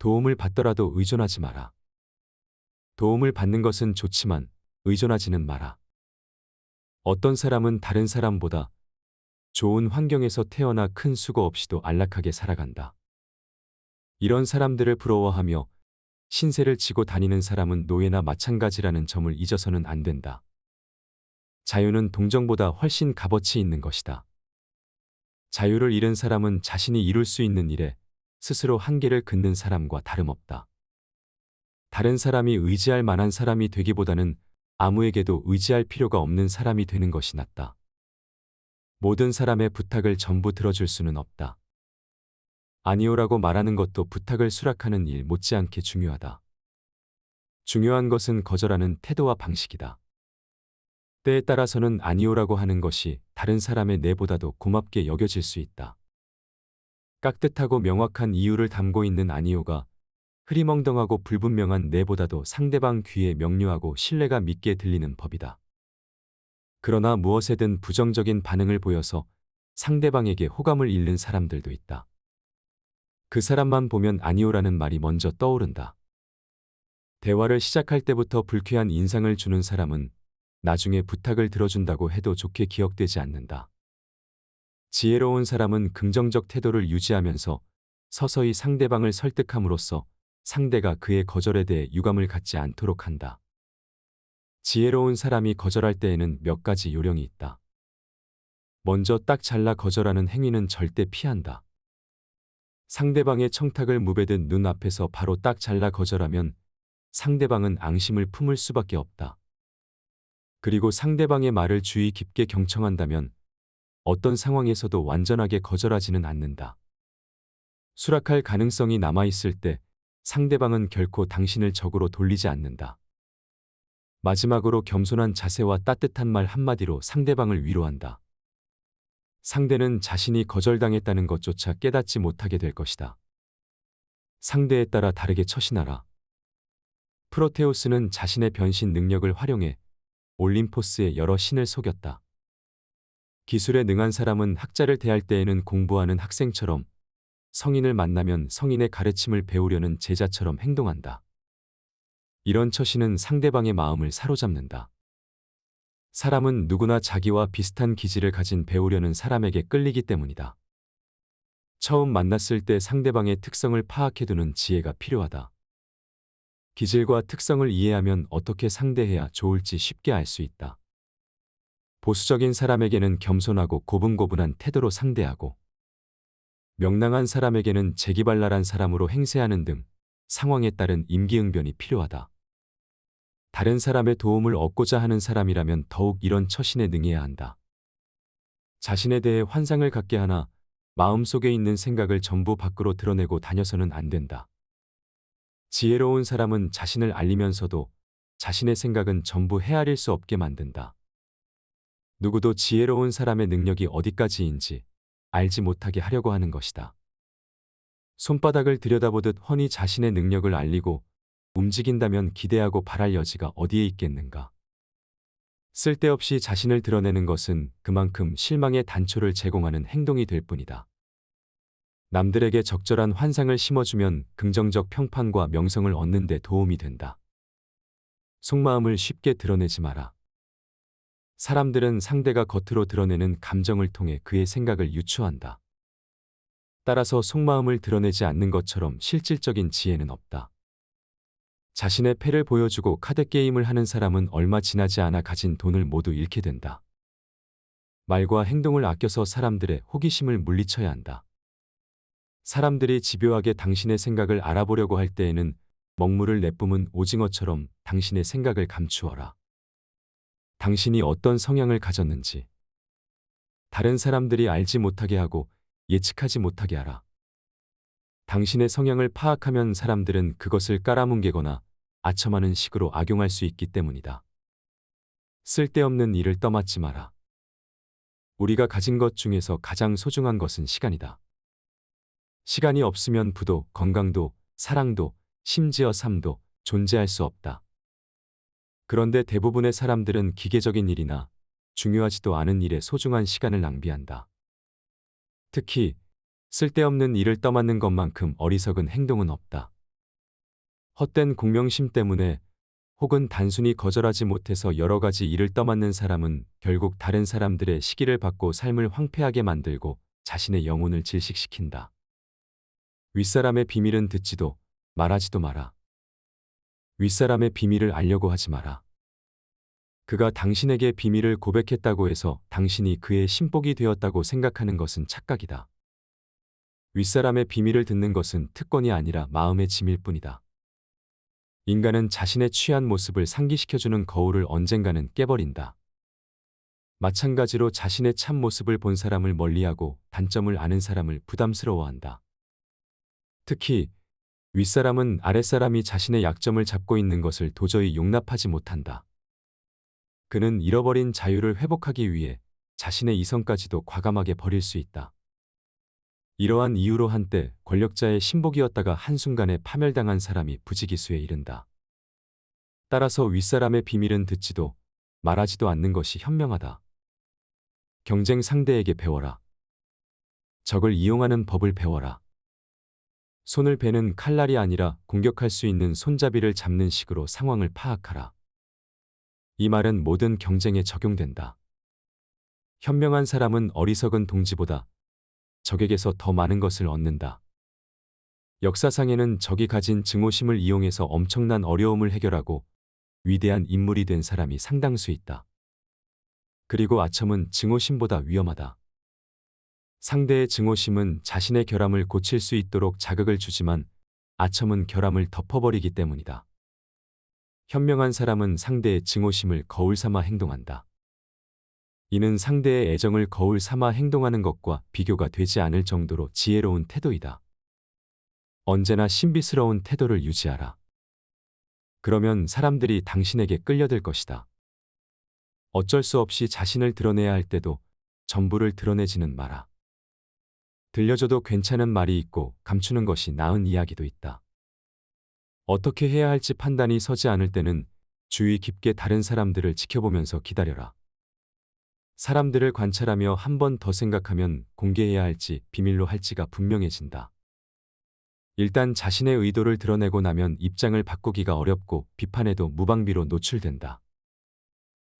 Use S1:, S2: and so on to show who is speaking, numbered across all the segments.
S1: 도움을 받더라도 의존하지 마라. 도움을 받는 것은 좋지만 의존하지는 마라. 어떤 사람은 다른 사람보다 좋은 환경에서 태어나 큰 수고 없이도 안락하게 살아간다. 이런 사람들을 부러워하며 신세를 지고 다니는 사람은 노예나 마찬가지라는 점을 잊어서는 안 된다. 자유는 동정보다 훨씬 값어치 있는 것이다. 자유를 잃은 사람은 자신이 이룰 수 있는 일에 스스로 한계를 긋는 사람과 다름없다. 다른 사람이 의지할 만한 사람이 되기보다는 아무에게도 의지할 필요가 없는 사람이 되는 것이 낫다. 모든 사람의 부탁을 전부 들어줄 수는 없다. 아니오라고 말하는 것도 부탁을 수락하는 일 못지않게 중요하다. 중요한 것은 거절하는 태도와 방식이다. 때에 따라서는 아니오라고 하는 것이 다른 사람의 내보다도 고맙게 여겨질 수 있다. 깍듯하고 명확한 이유를 담고 있는 아니오가 흐리멍덩하고 불분명한 내보다도 상대방 귀에 명료하고 신뢰가 믿게 들리는 법이다. 그러나 무엇에든 부정적인 반응을 보여서 상대방에게 호감을 잃는 사람들도 있다. 그 사람만 보면 아니오라는 말이 먼저 떠오른다. 대화를 시작할 때부터 불쾌한 인상을 주는 사람은 나중에 부탁을 들어준다고 해도 좋게 기억되지 않는다. 지혜로운 사람은 긍정적 태도를 유지하면서 서서히 상대방을 설득함으로써 상대가 그의 거절에 대해 유감을 갖지 않도록 한다. 지혜로운 사람이 거절할 때에는 몇 가지 요령이 있다. 먼저 딱 잘라 거절하는 행위는 절대 피한다. 상대방의 청탁을 무배듯 눈앞에서 바로 딱 잘라 거절하면 상대방은 앙심을 품을 수밖에 없다. 그리고 상대방의 말을 주의 깊게 경청한다면 어떤 상황에서도 완전하게 거절하지는 않는다. 수락할 가능성이 남아있을 때 상대방은 결코 당신을 적으로 돌리지 않는다. 마지막으로 겸손한 자세와 따뜻한 말 한마디로 상대방을 위로한다. 상대는 자신이 거절당했다는 것조차 깨닫지 못하게 될 것이다. 상대에 따라 다르게 처신하라. 프로테우스는 자신의 변신 능력을 활용해 올림포스의 여러 신을 속였다. 기술에 능한 사람은 학자를 대할 때에는 공부하는 학생처럼, 성인을 만나면 성인의 가르침을 배우려는 제자처럼 행동한다. 이런 처신은 상대방의 마음을 사로잡는다. 사람은 누구나 자기와 비슷한 기질을 가진 배우려는 사람에게 끌리기 때문이다. 처음 만났을 때 상대방의 특성을 파악해두는 지혜가 필요하다. 기질과 특성을 이해하면 어떻게 상대해야 좋을지 쉽게 알 수 있다. 보수적인 사람에게는 겸손하고 고분고분한 태도로 상대하고, 명랑한 사람에게는 재기발랄한 사람으로 행세하는 등 상황에 따른 임기응변이 필요하다. 다른 사람의 도움을 얻고자 하는 사람이라면 더욱 이런 처신에 능해야 한다. 자신에 대해 환상을 갖게 하나 마음속에 있는 생각을 전부 밖으로 드러내고 다녀서는 안 된다. 지혜로운 사람은 자신을 알리면서도 자신의 생각은 전부 헤아릴 수 없게 만든다. 누구도 지혜로운 사람의 능력이 어디까지인지 알지 못하게 하려고 하는 것이다. 손바닥을 들여다보듯 훤히 자신의 능력을 알리고 움직인다면 기대하고 바랄 여지가 어디에 있겠는가. 쓸데없이 자신을 드러내는 것은 그만큼 실망의 단초를 제공하는 행동이 될 뿐이다. 남들에게 적절한 환상을 심어주면 긍정적 평판과 명성을 얻는 데 도움이 된다. 속마음을 쉽게 드러내지 마라. 사람들은 상대가 겉으로 드러내는 감정을 통해 그의 생각을 유추한다. 따라서 속마음을 드러내지 않는 것처럼 실질적인 지혜는 없다. 자신의 패를 보여주고 카드게임을 하는 사람은 얼마 지나지 않아 가진 돈을 모두 잃게 된다. 말과 행동을 아껴서 사람들의 호기심을 물리쳐야 한다. 사람들이 집요하게 당신의 생각을 알아보려고 할 때에는 먹물을 내뿜은 오징어처럼 당신의 생각을 감추어라. 당신이 어떤 성향을 가졌는지 다른 사람들이 알지 못하게 하고 예측하지 못하게 하라. 당신의 성향을 파악하면 사람들은 그것을 깔아뭉개거나 아첨하는 식으로 악용할 수 있기 때문이다. 쓸데없는 일을 떠맡지 마라. 우리가 가진 것 중에서 가장 소중한 것은 시간이다. 시간이 없으면 부도, 건강도, 사랑도, 심지어 삶도 존재할 수 없다. 그런데 대부분의 사람들은 기계적인 일이나 중요하지도 않은 일에 소중한 시간을 낭비한다. 특히 쓸데없는 일을 떠맡는 것만큼 어리석은 행동은 없다. 헛된 공명심 때문에 혹은 단순히 거절하지 못해서 여러 가지 일을 떠맡는 사람은 결국 다른 사람들의 시기를 받고 삶을 황폐하게 만들고 자신의 영혼을 질식시킨다. 윗사람의 비밀은 듣지도 말하지도 마라. 윗사람의 비밀을 알려고 하지 마라. 그가 당신에게 비밀을 고백했다고 해서 당신이 그의 신복이 되었다고 생각하는 것은 착각이다. 윗사람의 비밀을 듣는 것은 특권이 아니라 마음의 짐일 뿐이다. 인간은 자신의 취한 모습을 상기시켜주는 거울을 언젠가는 깨버린다. 마찬가지로 자신의 참 모습을 본 사람을 멀리하고 단점을 아는 사람을 부담스러워한다. 특히 윗사람은 아랫사람이 자신의 약점을 잡고 있는 것을 도저히 용납하지 못한다. 그는 잃어버린 자유를 회복하기 위해 자신의 이성까지도 과감하게 버릴 수 있다. 이러한 이유로 한때 권력자의 신복이었다가 한순간에 파멸당한 사람이 부지기수에 이른다. 따라서 윗사람의 비밀은 듣지도 말하지도 않는 것이 현명하다. 경쟁 상대에게 배워라. 적을 이용하는 법을 배워라. 손을 베는 칼날이 아니라 공격할 수 있는 손잡이를 잡는 식으로 상황을 파악하라. 이 말은 모든 경쟁에 적용된다. 현명한 사람은 어리석은 동지보다 적에게서 더 많은 것을 얻는다. 역사상에는 적이 가진 증오심을 이용해서 엄청난 어려움을 해결하고 위대한 인물이 된 사람이 상당수 있다. 그리고 아첨은 증오심보다 위험하다. 상대의 증오심은 자신의 결함을 고칠 수 있도록 자극을 주지만 아첨은 결함을 덮어버리기 때문이다. 현명한 사람은 상대의 증오심을 거울 삼아 행동한다. 이는 상대의 애정을 거울 삼아 행동하는 것과 비교가 되지 않을 정도로 지혜로운 태도이다. 언제나 신비스러운 태도를 유지하라. 그러면 사람들이 당신에게 끌려들 것이다. 어쩔 수 없이 자신을 드러내야 할 때도 전부를 드러내지는 마라. 들려줘도 괜찮은 말이 있고 감추는 것이 나은 이야기도 있다. 어떻게 해야 할지 판단이 서지 않을 때는 주의 깊게 다른 사람들을 지켜보면서 기다려라. 사람들을 관찰하며 한 번 더 생각하면 공개해야 할지 비밀로 할지가 분명해진다. 일단 자신의 의도를 드러내고 나면 입장을 바꾸기가 어렵고 비판에도 무방비로 노출된다.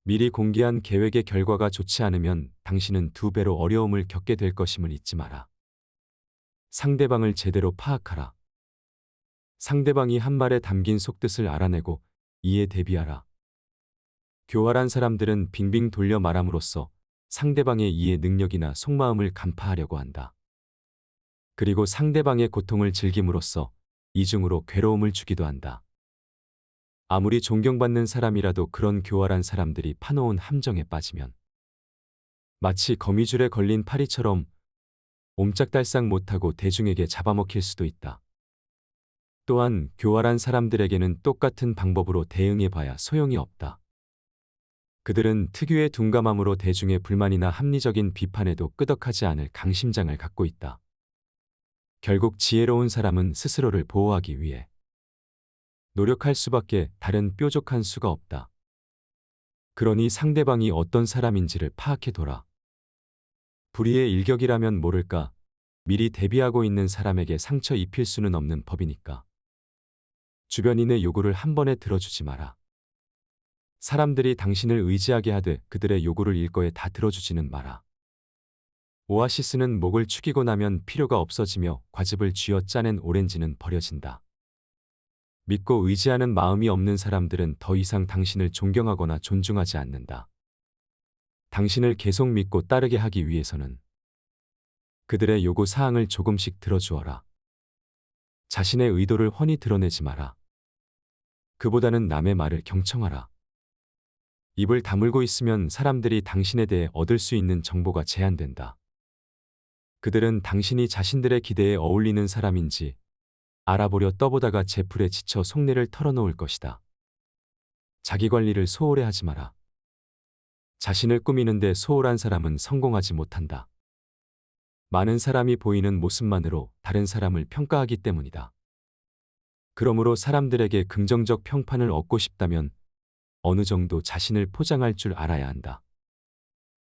S1: 미리 공개한 계획의 결과가 좋지 않으면 당신은 2배로 어려움을 겪게 될 것임을 잊지 마라. 상대방을 제대로 파악하라. 상대방이 한 말에 담긴 속뜻을 알아내고 이에 대비하라. 교활한 사람들은 빙빙 돌려 말함으로써 상대방의 이해 능력이나 속마음을 간파하려고 한다. 그리고 상대방의 고통을 즐김으로써 이중으로 괴로움을 주기도 한다. 아무리 존경받는 사람이라도 그런 교활한 사람들이 파놓은 함정에 빠지면 마치 거미줄에 걸린 파리처럼 옴짝달싹 못하고 대중에게 잡아먹힐 수도 있다. 또한 교활한 사람들에게는 똑같은 방법으로 대응해봐야 소용이 없다. 그들은 특유의 둔감함으로 대중의 불만이나 합리적인 비판에도 끄덕하지 않을 강심장을 갖고 있다. 결국 지혜로운 사람은 스스로를 보호하기 위해 노력할 수밖에 다른 뾰족한 수가 없다. 그러니 상대방이 어떤 사람인지를 파악해둬라. 불의의 일격이라면 모를까 미리 대비하고 있는 사람에게 상처 입힐 수는 없는 법이니까. 주변인의 요구를 한 번에 들어주지 마라. 사람들이 당신을 의지하게 하되 그들의 요구를 일거에 다 들어주지는 마라. 오아시스는 목을 축이고 나면 필요가 없어지며 과즙을 쥐어 짜낸 오렌지는 버려진다. 믿고 의지하는 마음이 없는 사람들은 더 이상 당신을 존경하거나 존중하지 않는다. 당신을 계속 믿고 따르게 하기 위해서는 그들의 요구 사항을 조금씩 들어주어라. 자신의 의도를 훤히 드러내지 마라. 그보다는 남의 말을 경청하라. 입을 다물고 있으면 사람들이 당신에 대해 얻을 수 있는 정보가 제한된다. 그들은 당신이 자신들의 기대에 어울리는 사람인지 알아보려 떠보다가 제풀에 지쳐 속내를 털어놓을 것이다. 자기관리를 소홀히 하지 마라. 자신을 꾸미는데 소홀한 사람은 성공하지 못한다. 많은 사람이 보이는 모습만으로 다른 사람을 평가하기 때문이다. 그러므로 사람들에게 긍정적 평판을 얻고 싶다면 어느 정도 자신을 포장할 줄 알아야 한다.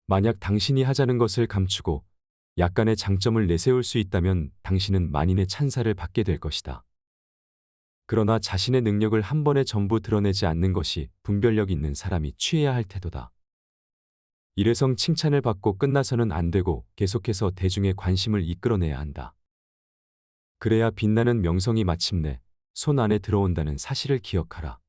S1: 만약 당신이 하자는 것을 감추고 약간의 장점을 내세울 수 있다면 당신은 만인의 찬사를 받게 될 것이다. 그러나 자신의 능력을 한 번에 전부 드러내지 않는 것이 분별력 있는 사람이 취해야 할 태도다. 일회성 칭찬을 받고 끝나서는 안 되고 계속해서 대중의 관심을 이끌어내야 한다. 그래야 빛나는 명성이 마침내 손 안에 들어온다는 사실을 기억하라.